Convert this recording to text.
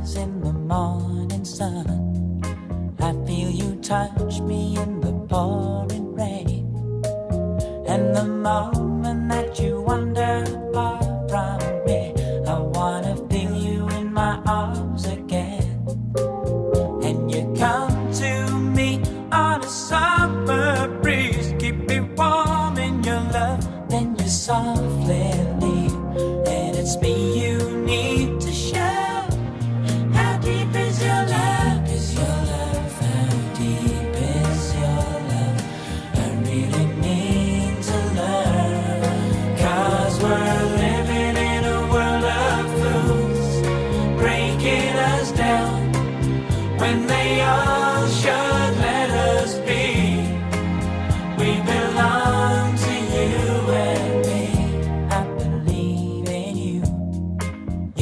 rise in the morning sun. I feel you touch me in the pouring rain. And the moment that you wander far from me, I wanna feel you in my arms again. And you come to me on a summer breeze, keep me warm in your love, then you softly leave. And it's me you need to show. How deep is your love? Is your love? How deep is your love? I really need to learn. 'Cause we're living in a world of fools, breaking us down when they all show